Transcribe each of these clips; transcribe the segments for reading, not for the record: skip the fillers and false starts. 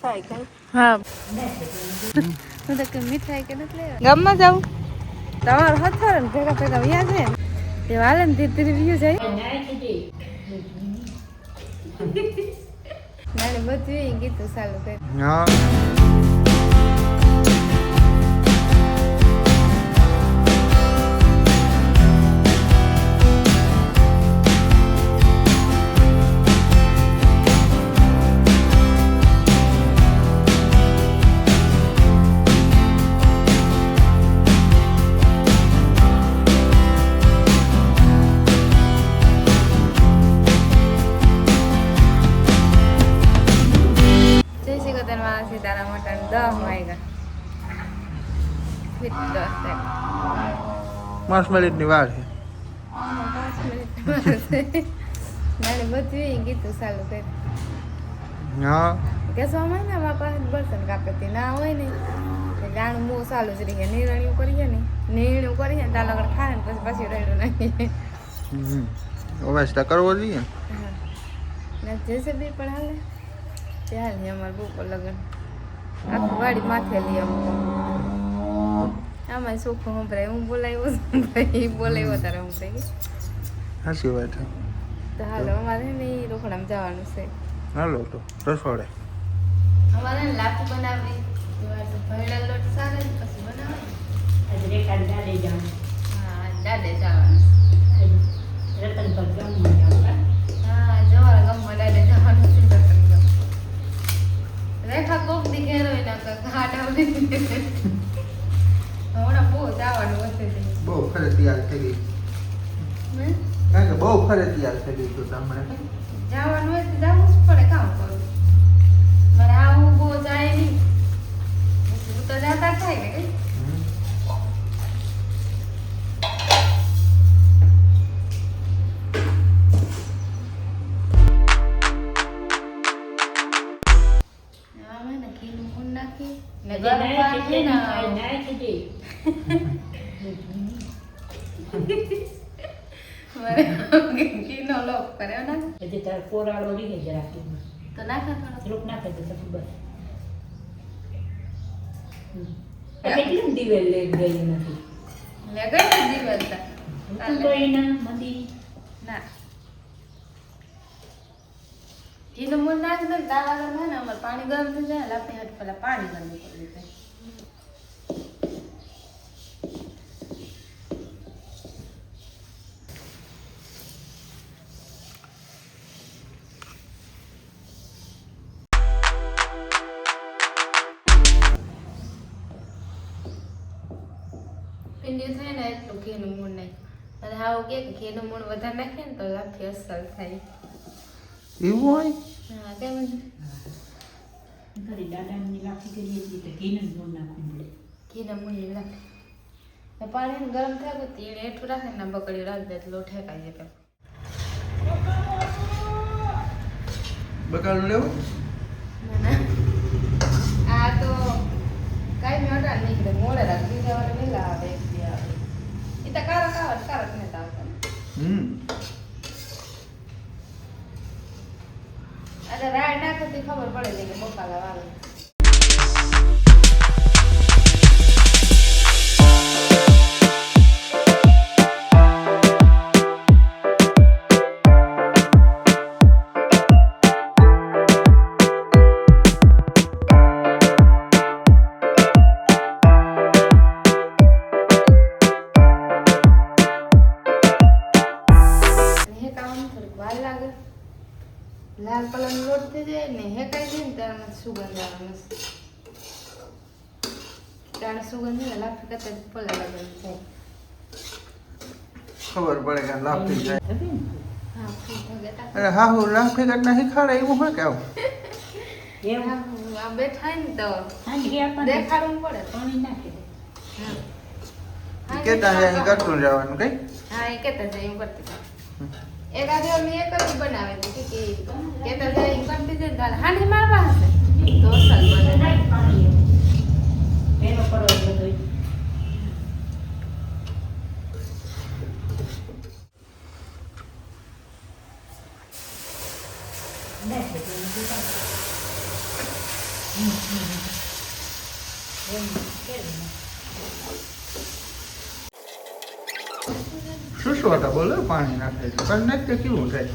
મીઠાઈ કઈ હા હું તો કઈ મીઠાઈ કે નથી લેવા ગામમાં જાઉં તમારો હથર ને ભેગા ભેગા વ્યા છે તે વાલે ને ધીરે ધીરે વ્યુ જાય નાને બધું ગીતું ચાલુ કરે હા તારા મોટા 10 વાગ્યા 5 મિનિટની વાર છે 5 મિનિટ નાને બધું ગીતું ચાલુ કરે હા કેસવા મહિનામાં પાસે બળતણ કાપતી ના હોય ને ગાણું બહુ ચાલુ જ રહે નિર્ણયું કરીએ ને નિર્ણય કરીએ ને ત્યાં આગળ ખાય ને પછી રેડું નાખીએ અવાજ કરવો જોઈએ ને જેસીબી પણ હાલે ત્યાં નહીં અમારે બહુ લગન આખું વાડી માથે લઈ આમાં ચોખ્ખું સંભળાય હું બોલાવ્યો સંભળાય બોલાવ્યો તારે સંભળાય સાચી વાત છે તો હાલો અમારે ને એ રોકડામાં જવાનું છે હાલો તો રસોડે અમારે લાપસી બનાવવી ભરેલા લોટ સારે પછી બનાવે દાદે જવાનું હા દાદે જવાનું રતન પર ગમમાં જવાનું હા જવાના ગમમાં દાદે જવાનું છે રતન ગમ રેખા કોક દી ઘેર હોય ને ઘાટ આવે હમણાં બહુ જવાનું વધે છે બહુ ફરજિયાત થઈ ગઈ કારણ કે બહુ ફરજિયાત થઈ ગઈ તો તમને જવાનું હોય તો જવું જ પડે કામ કરું મારે આવું બહુ જાય નહીં હું તો જતા થાય ને કઈ ઘીનો લોક કર્યો ને એટલે તાર કોરાળો લીધે જરા તો નાખા થોડુંક નાખે તો બસ કેટલી દિવેલ લે ગઈ નથી લે ગઈ દિવેલ તો એના મંદી ના ઘીનો મૂળ નાખી દે દાળ આગળ ને અમારે પાણી ગરમ થઈ જાય લાપી હાથ પેલા પાણી ગરમ કરી દે પિંડી થાય ને એટલું ઘીનું મૂળ નહીં અને હાવ કે ઘીનું મૂળ વધારે નાખીએ ને તો લાપી અસર થાય એવું હોય હા કેમ ઘરે દાદાની લાપસી કરીએ છીએ તો ઘીનું મૂળ નાખવું પડે ઘીના મૂળ નાખે પાણી ગરમ થાય તો તીણ હેઠું રાખે ને બકડી રાખી દે તો ઠેકાઈ જાય બકાલું લેવું આ તો કાંઈ મોટા નીકળે મોડે રાખ બીજા વાર વહેલા આવે એક બે આવે એ તો કારક નથી આવતા એટલે રાય નાખતી ખબર પડે કે બકાલા આવે લાલ કલર નો લોટ થઈ જાય ને હેકાઈ જાય ને ત્યારે સુગંધ આવે મસ્ત ત્યારે સુગંધ ને લાફી કરતા પલા લગાવી જાય ખબર પડે કે લાફી જાય હા ફૂટ ગતા અરે હા હું લાફી કરતા શીખાડે એવું હોય કે આવું એવું આ બેઠા ને તો દેખાડવું પડે પાણી નાખી દે કેતા જાય કરતું જવાનું કઈ હા એ કેતા જાય એમ કરતી એક આજે અમે એક જ બનાવે છે કે કેતા જાય એમ કરતી જાય દાલ હાંડી મારવા હશે તો અસલ બને પાણી એનો પડો બધો શું શું હતા બોલો પાણી નાખે છે પણ નાખે કેવું થાય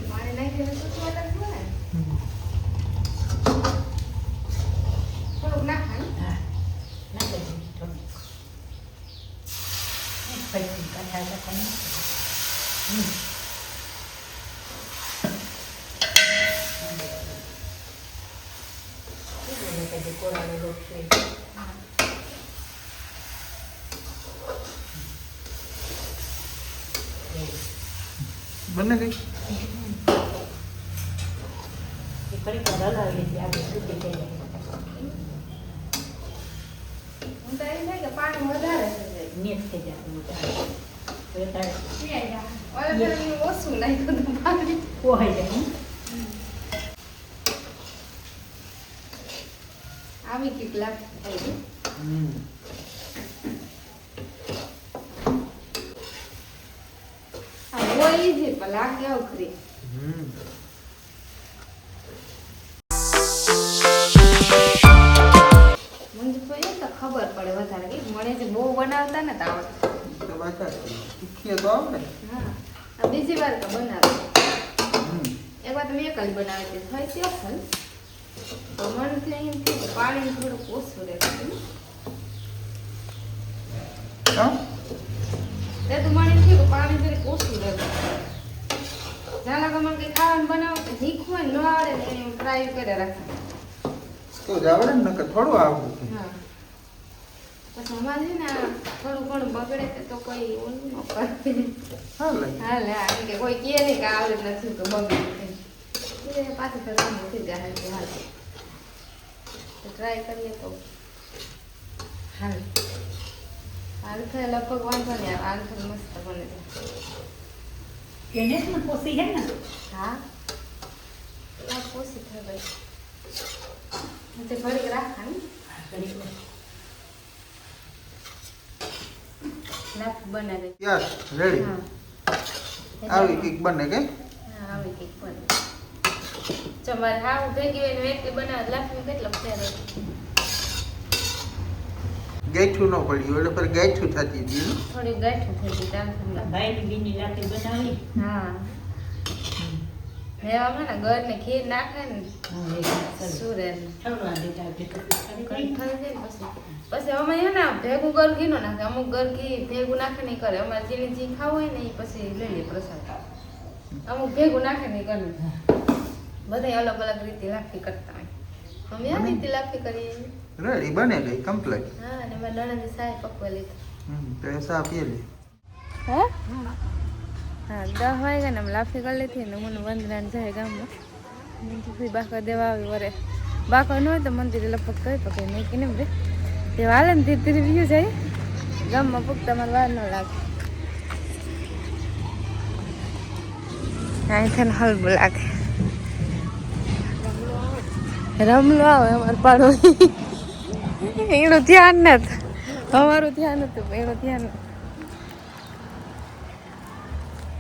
પાણી નાખીને સુસવા લાગશે ને થોડુંક નાખવાનું હા નાખી દે થોડુંક પછી કાઢા રાખવાનું કોરાનો લોટ છે બને ગઈ એ ફરી વાર હલાવી લીધી આગળ સુધી થઈ જાય હું તો એમ થાય કે પાણી વધારે છે મેચ થઈ જાય ઓલે ઓછું નાખ્યું હતું પાણી પોહાઈ જાય આવી કંઈક લાગતું થઈ ગયું હોય છે પણ લાગે અઘરી મને તો એ તો ખબર પડે વધારે કે મને જે બહુ બનાવતા ને તો આવડે શીખીએ તો આવડે હા આ બીજી વાર તો બનાવે એક વાર તો મેં એકલી બનાવી હતી થઈ છે અસલ તો મને તો એમ થયું કે પાણી થોડુંક ઓછું રહેતું હા તે તો મને એમ થયું કે પાણી થોડીક ઓછું રહેતું જાણે કે મને કંઈ ખાવાનું બનાવો તો શીખવું ન આવડે ને એમ ટ્રાય કરે રાખે તો જ આવડે ને નકર થોડું આવડે હા પછી અમારે છે ને થોડું ઘણું બગડે તો કોઈ ઓલું ન કરે હાલે હાલે આ કે કોઈ કહે નહીં કે આવડે નથી તો બગડે એ પાછું કરવાનું થઈ જાય કે હાલ તો ટ્રાય કરીએ તો હાલ હાલ થાય લગભગ વાંધો નહીં હાલ થાય મસ્ત બને છે એને જ પોસી છે ને હા હા પોસી થાય ભાઈ તે ઘડીક રાખવાની લાખ બનાવે યસ રેડી હા આવી કઈક બને કે હા આવી કંઈક બને તમારે હા ભેગી હોય ને વેકી બનાવે લાખનું કેટલો ફેર ગાંઠું ન પડ્યું એટલે પર ગાંઠું થતી હતી થોડી ગાંઠું થઈ ગઈ દાળ ઠંડા ભાઈની બીની લાકડી બનાવી હા મેવામાં ને ઘર ને ખીર નાખે ને સુરે ને ઠરવા દેતા કઈ થઈ જાય ને પછી અમે હે ને ભેગું ઘર ઘી નો નાખે અમુક ઘર ઘી ભેગું નાખે નહીં કરે અમારે જેને જે ખાવું હોય ને એ પછી લઈ લે પ્રસાદ અમુક ભેગું નાખે નહીં કરે બધા અલગ અલગ રીતે લાપસી કરતા હોય અમે આ રીતે લાપસી કરીએ રેડી બને ગઈ કમ્પ્લીટ હા અને મારા નણંદે સાય પકવા લીધું તો એ સા પી લે હે હા 10 વાગ્યા ને લાફી કરી લીધી ને મને વંદના જાય ગામમાં મંદિર બાકા દેવા આવી વરે બાકા ન હોય તો મંદિરે લપક કરી પકડી મૂકીને રે તે હાલે ને ધીરે ધીરે વ્યૂ જાય ગામમાં પૂગતા મારે વાર ન લાગે અહીંથી હલબું લાગે રમલો આવે અમારે પાડો એનું ધ્યાન નથી અમારું ધ્યાન હતું એનું ધ્યાન નથી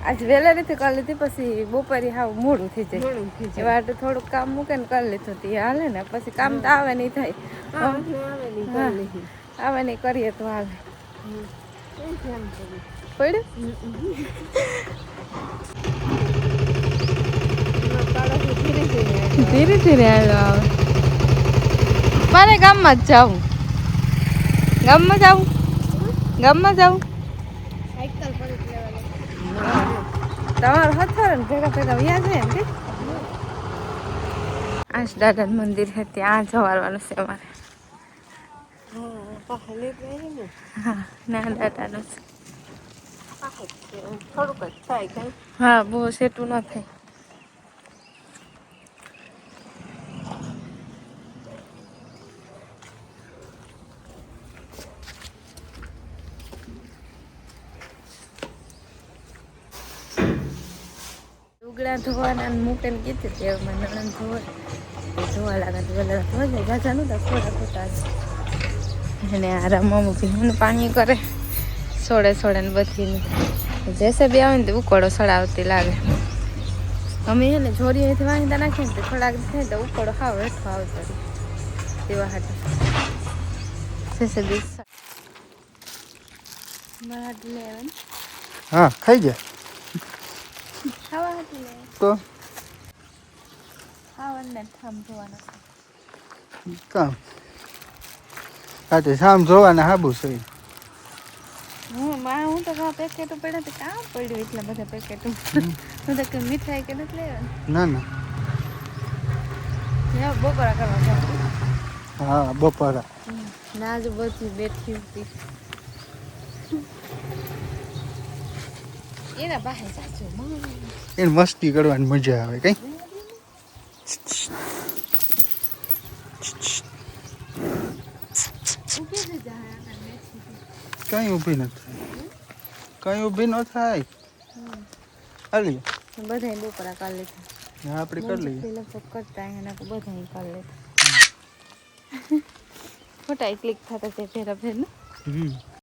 આજ વહેલા રીતે કરી લીધી પછી બપોરે હાવ મોડું થઈ જાય એવા થોડુંક કામ મૂકે ને કરી લીધું તે હાલે ને પછી કામ તો આવે નહીં થાય આવે નહીં કરીએ તો હાલે પડ્યું ધીરે ધીરે આવ્યો આવે મારે ગામમાં જ જાવું ગામમાં જાવું તમારું હથર ને ભેગા ભેગા વ્યા છે ને આજ દાદાનું મંદિર છે ત્યાં જવાનું છે અમારે હા ના દાદાનું છે થોડુંક જ થાય કઈ હા બહુ સેટું ન થાય લુગડા ધોવાના મૂકીને કીધું તે મને નણંદ ધોવા લાગે તો બધા ધોવા જાજા નહોતા થોડા ખોટા અને આ રમવામાં ભીનું પાણી કરે સોડે ને બધી જેસે બી આવે ને તો ઉકળો સડાવતી લાગે અમે એને જોરી અહીંથી વાંધા નાખીએ ને તો થોડાક થાય તો ઉકળો ખાવ હેઠો આવતો રહે તેવા હાટે સેસે દિવસ મારા હાટે લે આવે ને હા ખાઈ જા ખાવા હાટે લે તો ખાવાને ઠામ જોવાના કામ આજે શામ જોવાના હાબુ છે હું તો પેકેટો પડ્યા તો કામ પડ્યું એટલા બધા પેકેટો હું તો કે મીઠાઈ કે નથી લેવાની ના ના બપોરા કરવા જાઉં હા બપોરા ના જ બધી બેઠી હતી એના પાસે સાચું એને મસ્તી કરવાની મજા આવે કઈ કઈ ઊભી ન થાય કઈ ઊભી ન થાય હાલી બધા બપોરા કરી લીધા આપણે કરી લઈએ લગભગ કરતા એના બધા કરી લેતા ખોટા ક્લિક થતા તે ફેરા ફેર ને